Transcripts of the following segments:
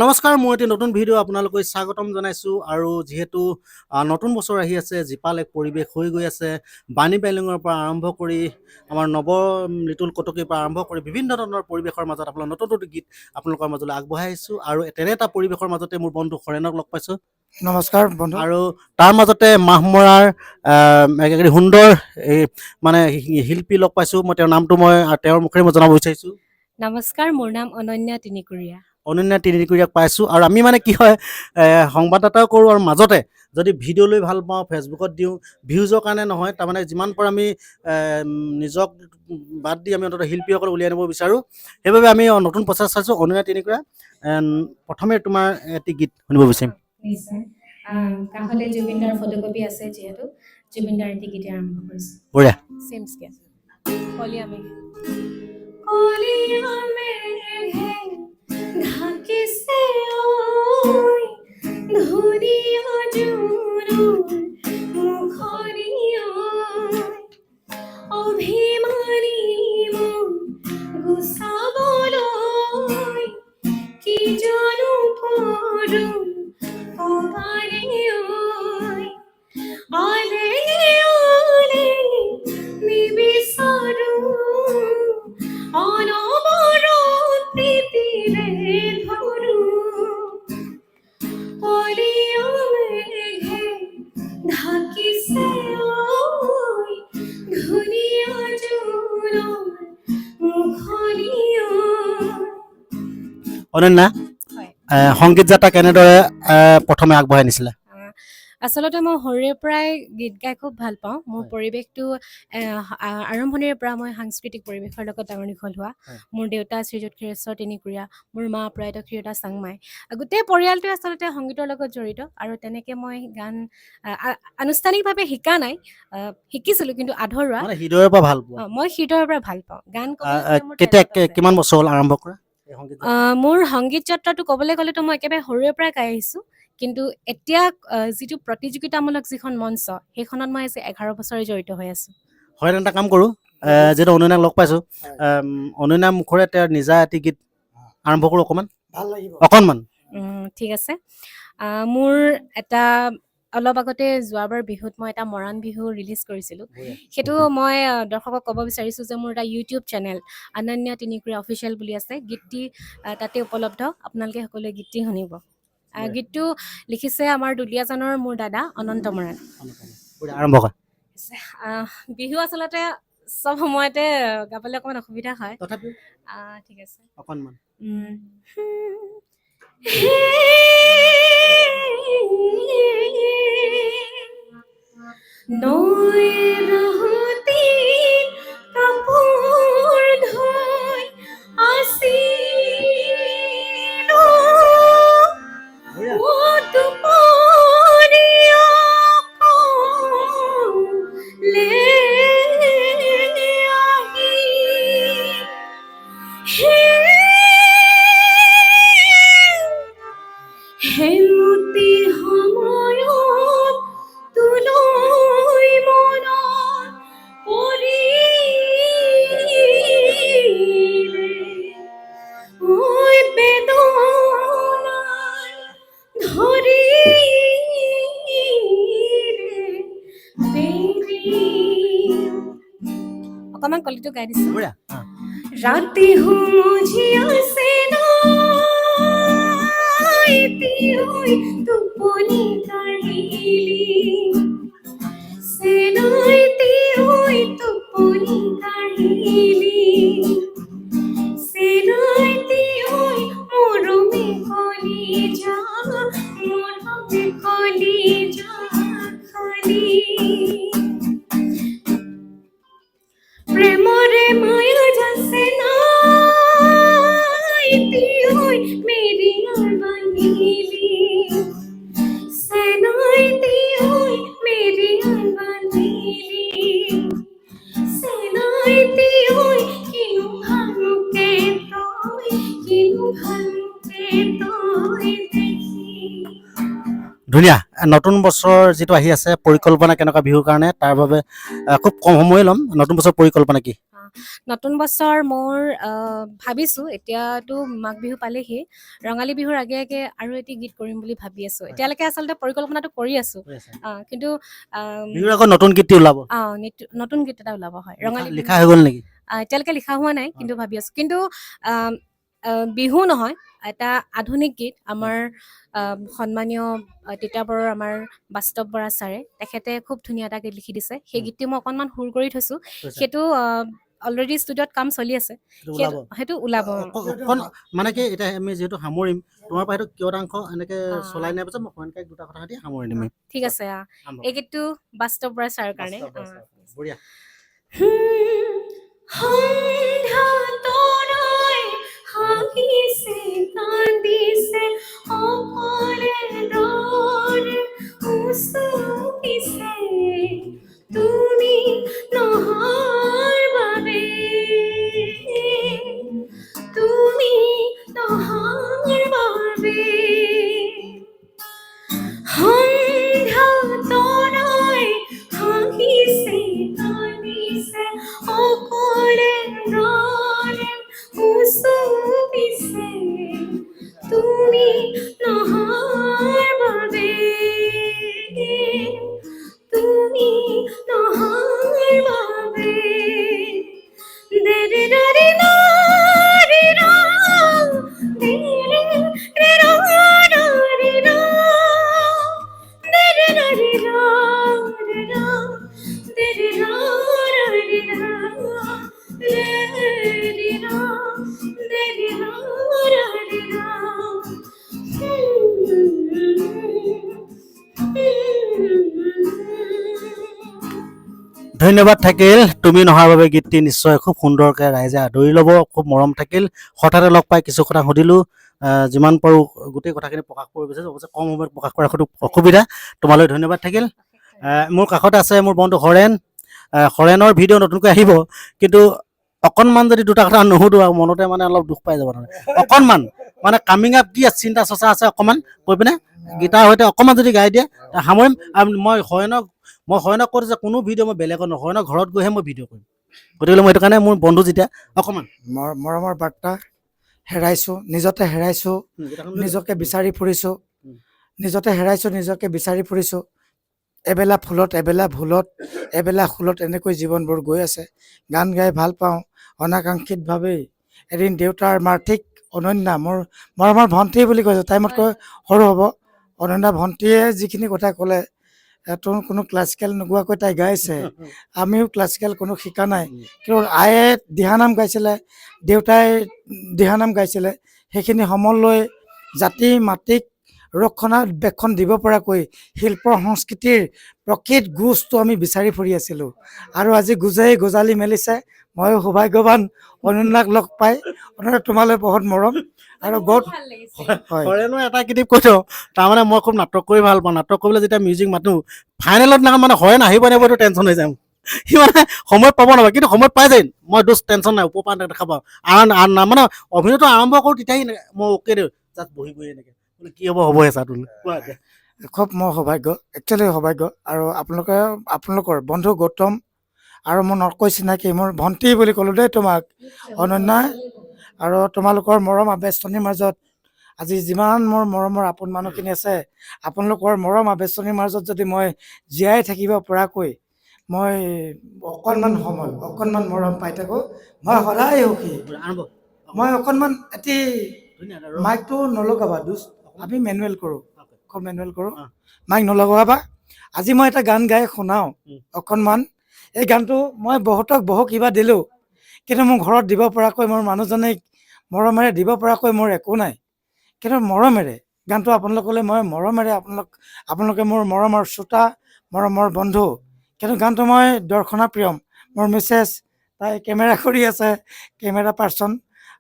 নমস্কাৰ, মই এটি নতুন ভিডিঅ' আপোনালোকক স্বাগতম জনাইছোঁ। আৰু যিহেতু নতুন বছৰ আহি আছে, জীপাল এক পৰিৱেশ হৈ গৈ আছে, বাণী বাইলঙৰ পৰা আৰম্ভ কৰি আমাৰ নৱ লিটুল কটকীৰ পৰা আৰম্ভ কৰি বিভিন্ন ধৰণৰ পৰিৱেশৰ মাজত আপোনালোকৰ নতুন নতুন গীত আপোনালোকৰ মাজলৈ আগবঢ়াই আহিছোঁ। আৰু তেনে এটা পৰিৱেশৰ মাজতে মোৰ বন্ধু হৰেণক লগ পাইছোঁ। নমস্কাৰ বন্ধু। আৰু তাৰ মাজতে মাহমৰাৰ এক সুন্দৰ এই মানে শিল্পী লগ পাইছোঁ। মই তেওঁৰ নামটো তেওঁৰ মুখেৰে মই জনাব বিচাৰিছোঁ। নমস্কাৰ, মোৰ নাম অনন্যা তিনিকুৰীয়া। অনন্যা তিনিকুৰীয়াক পাইছোঁ। আৰু আমি মানে কি হয়, সংবাদদাতাও কৰোঁ আৰু মাজতে যদি ভিডিঅ' লৈ ভাল পাওঁ, ফেচবুকত দিওঁ, ভিউজৰ কাৰণে নহয়, তাৰমানে যিমান পাৰোঁ আমি নিজক বাদ দি আমি অন্ততঃ শিল্পীসকল উলিয়াই আনিব বিচাৰোঁ। সেইবাবে আমি নতুন প্ৰচেষ্টা চাইছোঁ। অনন্যা তিনিকুৰীয়া, প্ৰথমে তোমাৰ এটি গীত শুনিব বিচাৰিম। কাষতে জুবিনদাৰ ফটোকপি আছে, যিহেতু জুবিনদাৰ এটি গীতে আৰম্ভ কৰিছোঁ। বঢ়িয়া। চেমস্কে কলিয়া মেঘ ঢাকিছে ঐ ধুনীয়া জোনৰ মুখনি ঐ অভিমানী মন গুচাবলৈ কি জানো কৰোঁ কপালে ঐ আলে আলে নিবিচাৰোঁ অনবৰত প্ৰীতিৰে ধৰোঁ কলিয়া মেঘে ঢাকিছে ঐ ধুনীয়া জোনৰ মুখনি ঐ। অনন্যা, সংগীত যাত্ৰা কেনেদৰে প্ৰথমে আগবঢ়াই নিছিলে? আচলতে মই সৰুৰে পৰাই গীত গাই খুব ভাল পাওঁ। মোৰ পৰিৱেশটো আৰম্ভণিৰে পৰা মই সাংস্কৃতিক পৰিৱেশৰ লগত ডাঙৰ দীঘল হোৱা। মোৰ দেউতা শ্ৰীযুত ক্ষীৰেশ্বৰ তিনিকুৰীয়া, মোৰ মা প্ৰয়াত ক্ষীৰতা চাংমাই, গোটেই পৰিয়ালটোৱে আচলতে সংগীতৰ লগত জড়িত। আৰু তেনেকৈ মই গান আনুষ্ঠানিকভাৱে শিকা নাই, শিকিছিলোঁ কিন্তু আধৰুৱা। হৃদয়ৰ পৰা ভাল পোৱা? মই হৃদয়ৰ পৰা ভাল পাওঁ গান। কিমান বছৰ হ'ল আৰম্ভ কৰা? মোৰ সংগীত যাত্ৰাটো ক'বলৈ গ'লেতো মই একেবাৰে সৰুৰে পৰাই গাই আহিছোঁ। কিন্তু এতিয়া যিটো প্ৰতিযোগিতামূলক যিখন মঞ্চ, সেইখনত মই আজি 11 বছৰে জড়িত হৈ আছোঁ। হয়, এটা কাম কৰোঁ, যিহেতু অনন্যাক লগ পাইছোঁ, অনন্যাৰ মুখৰে তেওঁৰ নিজা এটি গীত আৰম্ভ কৰোঁ অকণমান। ভাল লাগিব অকণমান। ঠিক আছে। মোৰ এটা অলপ আগতে যোৱাবাৰ বিহুত মই এটা মৰাণ বিহু ৰিলিজ কৰিছিলোঁ। সেইটো মই দৰ্শকক ক'ব বিচাৰিছোঁ যে মোৰ এটা YouTube channel Ananya Tinikuria official বুলি আছে। গীতটি তাতে উপলব্ধ, আপোনালোকে সকলোৱে গীতটি শুনিব। গীতটো লিখিছে আমাৰ দুলীয়াজানৰ মোৰ দাদা অনন্ত মৰাণ। আৰম্ভ কৰা। বিহু আচলতে চব সময়তে গাবলৈ অকণমান অসুবিধা হয়, তথাপিও ঠিক আছে অকণমান। নৈ ৰহতি কাপোৰ ধুই আছিলো দুপৰীয়া কলে আহি হেমতি সময়ত তুলৈ মনত পৰিলে ঐ বেদনাই ধৰিলে বেৰি। অকণমান কলিটো গাই দিছোঁ। ৰাতি হুমুজি আছে টোপনি কাঢ়িলি চেনাইতি হৈ টোপনি কাঢ়িলি চেনাইতি হৈ মৰমে কলিজা খালি প্ৰেমৰে মায়া যাছে নাইতি হৈ মেৰিয়াৰ বান্ধিলি চেনাইতি হৈ মেৰিয়াৰ বান্ধিলি চেনাইতি হৈ কিনো ভালকে তই দেখি। ধুনীয়া। নতুন বছৰ যিটো আহি আছে, পৰিকল্পনা কেনেকুৱা বিহুৰ কাৰণে? তাৰ বাবে খুব কম সময় ল'ম। নতুন বছৰ পৰিকল্পনা কি? নতুন বছৰ মোৰ ভাবিছোঁ এতিয়াতো মাঘ বিহু পালেহি ৰঙালী বিহুৰ আগে আগে আৰু এটি গীত কৰিম বুলি ভাবি আছোঁ এতিয়ালৈকে আচলতে পৰিকল্পনাটো কৰি আছোঁ কিন্তু বিহুৰ আগত নতুন গীতটি ওলাব নতুন গীত এটা ওলাব হয় ৰঙালী বিহু লিখা হৈ গ'ল নেকি এতিয়ালৈকে লিখা হোৱা নাই কিন্তু ভাবি আছোঁ কিন্তু আম, বিহু নহয় এটা আধুনিক গীত আমাৰ সন্মানীয় তিতাবৰৰ আমাৰ বাস্তৱ বৰা ছাৰে তেখেতে খুব ধুনীয়া এটা গীত লিখি দিছে সেই গীতটি মই অকণমান সুৰ কৰি থৈছোঁ সেইটো অলৰেডি ষ্টুডিঅ'ত কাম চলি আছে সেইটো ওলাব মানে কি এতিয়া আমি যিহেতু সামৰিম তোমাৰ পৰা সেইটো কিয়দাংশ এনেকে চলাই নিয়াৰ পিছত মই সন্ধিয়া দুটা কথা পাতি সামৰি দিম ঠিক আছে এই গীতটো বাস্তৱ বৰা ছাৰৰ কাৰণে বঢ়িয়া সন্ধ্যা তৰাই হাঁহিছে কান্দিছে অকলে দৰে উচুপিছে তুমি নহাৰ বাবে তুমি নহাৰ বাবে সন্ধ্যা তৰাই হাঁহিছে কান্দিছে অকলে দৰে উচুপিছে তুমি নহাৰ বাবে তুমি নহাৰ বাবে দে দে দে দে দে দে দে দে ধন্যবাদ থাকিল তুমি নহাৰ বাবে গীতটি নিশ্চয় খুব সুন্দৰকৈ ৰাইজে আদৰি ল'ব খুব মৰম থাকিল হঠাতে লগ পাই কিছু কথা সুধিলোঁ যিমান পাৰোঁ গোটেই কথাখিনি প্ৰকাশ কৰিব বিচাৰিছোঁ অৱশ্যে কম সময়ত প্ৰকাশ কৰাৰ অসুবিধা তোমালৈ ধন্যবাদ থাকিল মোৰ কাষতে আছে মোৰ বন্ধু হৰেণৰ ভিডিঅ' নতুনকৈ আহিব কিন্তু অকণমান যদি দুটা কথা নুসুধো আৰু মনতে মানে অলপ দুখ পাই যাব অকণমান মানে কামিং আপ কি চিন্তা চৰ্চা আছে অকণমান কৈ পিনে গীতাৰ সৈতে অকণমান যদি গাই দিয়ে সামৰিম মই হৰেণক কৈছোঁ যে কোনো ভিডিঅ' মই বেলেগত নহয় হৰেণৰ ঘৰত গৈহে মই ভিডিঅ' কৰিম গতিকে মই সেইটো কাৰণে মোৰ বন্ধু যেতিয়া অকণমান মৰমৰ বাৰ্তা হেৰাইছোঁ নিজতে হেৰাইছোঁ নিজকে বিচাৰি ফুৰিছোঁ নিজতে হেৰাইছোঁ নিজকে বিচাৰি ফুৰিছোঁ এবেলা ফুলত এবেলা ভুলত এবেলা ফুলত এনেকৈ জীৱনবোৰ গৈ আছে গান গাই ভাল পাওঁ অনাকাংক্ষিতভাৱেই এদিন দেউতাৰ মাৰ ঠিক অনন্যা মোৰ মৰমৰ ভণ্টি বুলি কৈছোঁ তাই মোতকৈ সৰু হ'ব অনন্যা ভণ্টিয়ে যিখিনি কথা ক'লে তোৰ কোনো ক্লাছিকেল নোগোৱাকৈ তাই গাইছে আমিও ক্লাছিকেল কোনো শিকা নাই কিন্তু আয়ে দিহানাম গাইছিলে দেউতাই দিহানাম গাইছিলে সেইখিনি সমল লৈ জাতি মাতৃক ৰক্ষণাবেক্ষণ দিব পৰাকৈ শিল্প সংস্কৃতিৰ প্ৰকৃত গোজটো আমি বিচাৰি ফুৰি আছিলোঁ আৰু আজি গোজেই গজালি মেলিছে ময়ো সৌভাগ্যৱান অনন্যাক লগ পাই অনন্যা তোমালৈ বহুত মৰম আৰু বহুত হৰেণৰ এটা কিটিপ কৈ থওঁ তাৰমানে মই খুব নাটক কৰি ভাল পাওঁ নাটক কৰিবলৈ যেতিয়া মিউজিক মাতোঁ ফাইনেলত দিনাখন মানে হৰেণ আহিব নাহিব এইটো টেনশ্যন হৈ যায় সি মানে সময়ত পাব নাপায় কিন্তু সময়ত পাই যায় মই এইটো টেনশ্যন নাই ওপৰ পৰা দেখা পাওঁ মানে অভিনয়টো আৰম্ভ কৰোঁ তেতিয়াই মই অ'কে দিওঁ জাষ্ট বহি এনেকৈ কি হ'ব হ'বহে চাটোল খুব মোৰ সৌভাগ্য একচুৱেলি সৌভাগ্য আৰু আপোনালোকৰ বন্ধু গৌতম আৰু মোৰ নকৈ চিনাকি মোৰ ভণ্টি বুলি ক'লোঁ দেই তোমাক অনন্যা আৰু তোমালোকৰ মৰম আৱেষ্টনীৰ মাজত আজি যিমান মোৰ মৰমৰ আপোন মানুহখিনি আছে আপোনালোকৰ মৰম আৱেষ্টনীৰ মাজত যদি মই জীয়াই থাকিব পৰাকৈ মই অকণমান মৰম পাই থাকোঁ মই সদায় সুখী মই অকণমান এটি মাইকটো নলগাবা আমি মেনুৱেল কৰোঁ খুব মেনুৱেল কৰোঁ মাইক নলগাবা আজি মই এটা গান গাই শুনাওঁ অকণমান এই গানটো মই বহু কিবা দিলোঁ কিন্তু মোৰ ঘৰত দিব পৰাকৈ মোৰ মানুহজনীক মৰমেৰে দিব পৰাকৈ মোৰ একো নাই কিন্তু মৰমেৰে গানটো আপোনালোকলৈ মই মৰমেৰে আপোনালোকে মোৰ মৰমৰ শ্ৰোতা মৰমৰ বন্ধু কিন্তু গানটো মই দৰ্শনাপ্ৰিয়ম মোৰ মিছেছ তাই কেমেৰা কৰি আছে কেমেৰা পাৰ্চন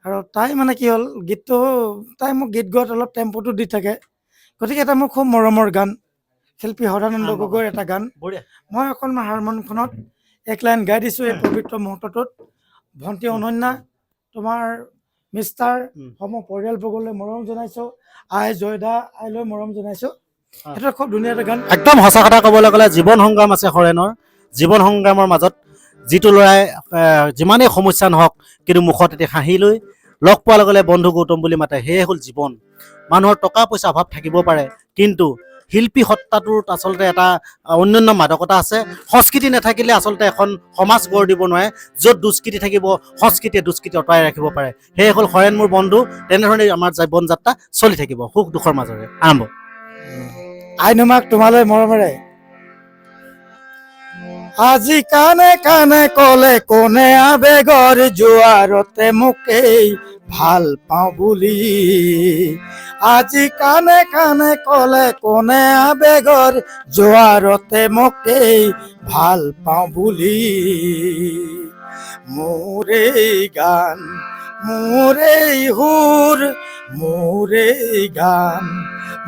আৰু তাই মানে কি হ'ল গীতটো তাই মোক গীত গোৱাত অলপ টেম্পোটো দি থাকে গতিকে এটা মোৰ খুব মৰমৰ গান শিল্পী সদানন্দ গগৈৰ এটা গান মই অকণমান হাৰমনিয়ামখনত এক লাইন গাই দিছোঁ এই পবিত্ৰ মুহূৰ্তটোত ভণ্টি অনন্যা তোমাৰ মিষ্টাৰ সম পৰিয়ালবৰ্গলৈ মৰম জনাইছোঁ আই জয়দা আইলৈ মৰম জনাইছোঁ সেইটো খুব ধুনীয়া এটা গান একদম সঁচা কথা ক'বলৈ গ'লে জীৱন সংগ্ৰাম আছে হৰেণৰ জীৱন সংগ্ৰামৰ মাজত যিটো ল'ৰাই যিমানেই সমস্যা নহওক কিন্তু মুখত এটি হাঁহি লৈ লগ পোৱাৰ লগে লগে বন্ধু গৌতম বুলি মাতে, সেয়ে হ'ল জীৱন। মানুহৰ টকা পইচা অভাৱ থাকিব পাৰে, কিন্তু শিল্পী সত্তাটোত আচলতে এটা অন্যান্য মাদকতা আছে। সংস্কৃতি নাথাকিলে আচলতে এখন সমাজ গঢ় দিব নোৱাৰে। য'ত দুষ্কৃতি থাকিব, সংস্কৃতিয়ে দুষ্কৃতি অঁতৰাই ৰাখিব পাৰে। সেয়ে হ'ল হৰেণ মোৰ বন্ধু। তেনেধৰণে আমাৰ জীৱন যাত্ৰা চলি থাকিব সুখ দুখৰ মাজেৰে। আৰম্ভ। আইনুমাক তোমালৈ মৰমেৰে। আজি কানে কানে কলে কোনে আবেগৰ জোৱাৰতে মোকেই ভাল পাওঁ বুলি। আজি কানে কানে কলে কোনে আবেগৰ জোৱাৰতে মোকেই ভাল পাওঁ বুলি। মোৰে গান মোৰে সুৰ মোৰে গান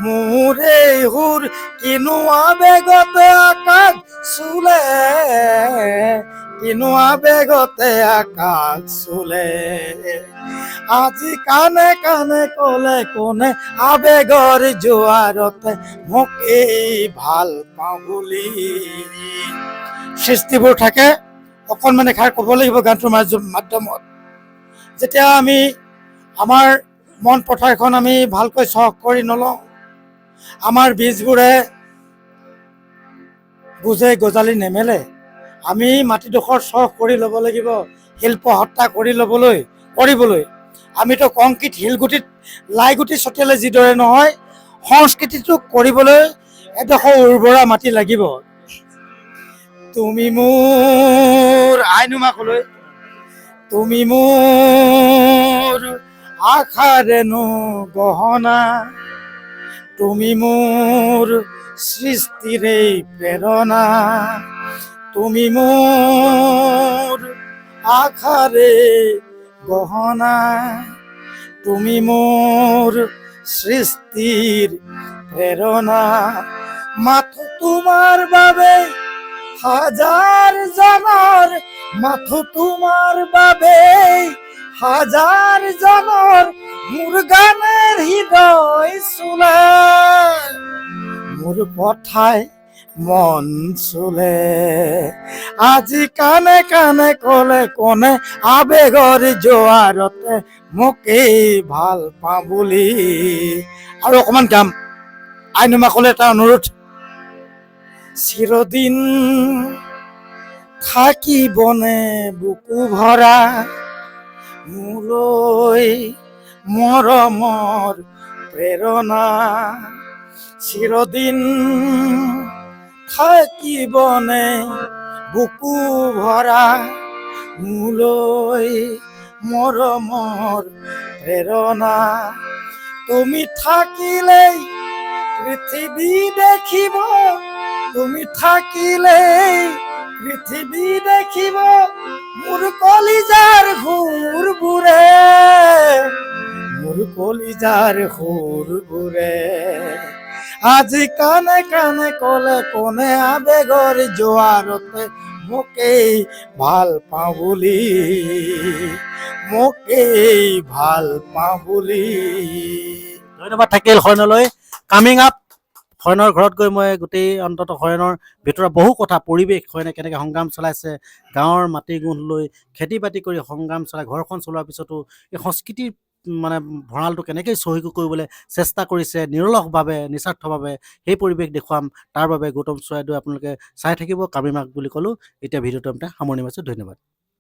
মোৰে সুৰ কিনো আবেগতে আকাশ চুলে কিনো আবেগতে আকাশ চুলে। আজি কানে কানে কলে কোনে আবেগৰ জোৱাৰতে মোকেই ভাল পাওঁ বুলি। সৃষ্টিবোৰ থাকে অকণমান এষাৰ ক'ব লাগিব গানটোৰ মাধ্যমত। যেতিয়া আমি আমাৰ মন পথাৰখন আমি ভালকৈ চহ কৰি নলওঁ, আমাৰ বীজবোৰে বুজে গজালি নেমেলে। আমি মাটিডোখৰ চহ কৰি ল'ব লাগিব। শিল্প হত্যা কৰিবলৈ আমিতো কংক্ৰিট শিলগুটিত লাইগুটি ছটিয়ালে যিদৰে নহয়, সংস্কৃতিটো কৰিবলৈ এডোখৰ উৰ্বৰা মাটি লাগিব। তুমি মোৰ আইনুমাকলৈ, তুমি মোৰ আশাৰেনো গহনা, তুমি মোৰ সৃষ্টিৰে প্ৰেৰণা, তুমি মোৰ আশাৰে গহনা, তুমি মোৰ সৃষ্টিৰ প্ৰেৰণা। মাথো তোমাৰ বাবে হাজাৰ জনৰ, মাথো তোমাৰ বাবে হাজাৰ জনৰ, মোৰ গানেৰ হৃদয় চুলে, মোৰ কথাই মন চুলে। আজি কানে কানে কলে কোনে আবেগৰ জোৱাৰতে মোকেই ভাল পাওঁ বুলি। আৰু অকমান গাম। আইনুমাকলে এটা অনুৰোধ। চিৰদিন থাকিবনে বুকু ভৰা মোলৈ মৰমৰ প্ৰেৰণা, চিৰদিন থাকিবনে বুকু ভৰা মোলৈ মৰমৰ প্ৰেৰণা। তুমি থাকিলেই পৃথিৱী দেখিব, তুমি থাকিলেই পৃথিৱী দেখিব মোৰ কলিজাৰ সুৰবোৰে, মোৰ কলিজাৰ সুৰবোৰে। আজি কানে কানে কলে কোনে আবেগৰ জোৱাৰতে মোকেই ভাল পাওঁ বুলি, মোকেই ভাল পাওঁ বুলি। ধন্যবাদ থাকিল হৰেণলৈ। কামিং আপ হৰেণৰ ঘৰত গৈ মই গোটেই অন্ততঃ হৰেণৰ ভিতৰত বহু কথা, পৰিৱেশ হৰেণে কেনেকৈ সংগ্ৰাম চলাইছে, গাঁৱৰ মাটি গুণ লৈ খেতি বাতি কৰি সংগ্ৰাম চলাই ঘৰখন চলোৱাৰ পিছতো এই সংস্কৃতিৰ মানে ভঁৰালটো কেনেকৈ চহকী কৰিবলৈ চেষ্টা কৰিছে নিৰলসভাৱে, নিস্বাৰ্থভাৱে, সেই পৰিৱেশ দেখুৱাম। তাৰ বাবে গৌতম চৰাইদেউ আপোনালোকে চাই থাকিব। কামিং আপ বুলি ক'লোঁ। এতিয়া ভিডিঅ'টো আমি সামৰণি মাৰিছোঁ। ধন্যবাদ।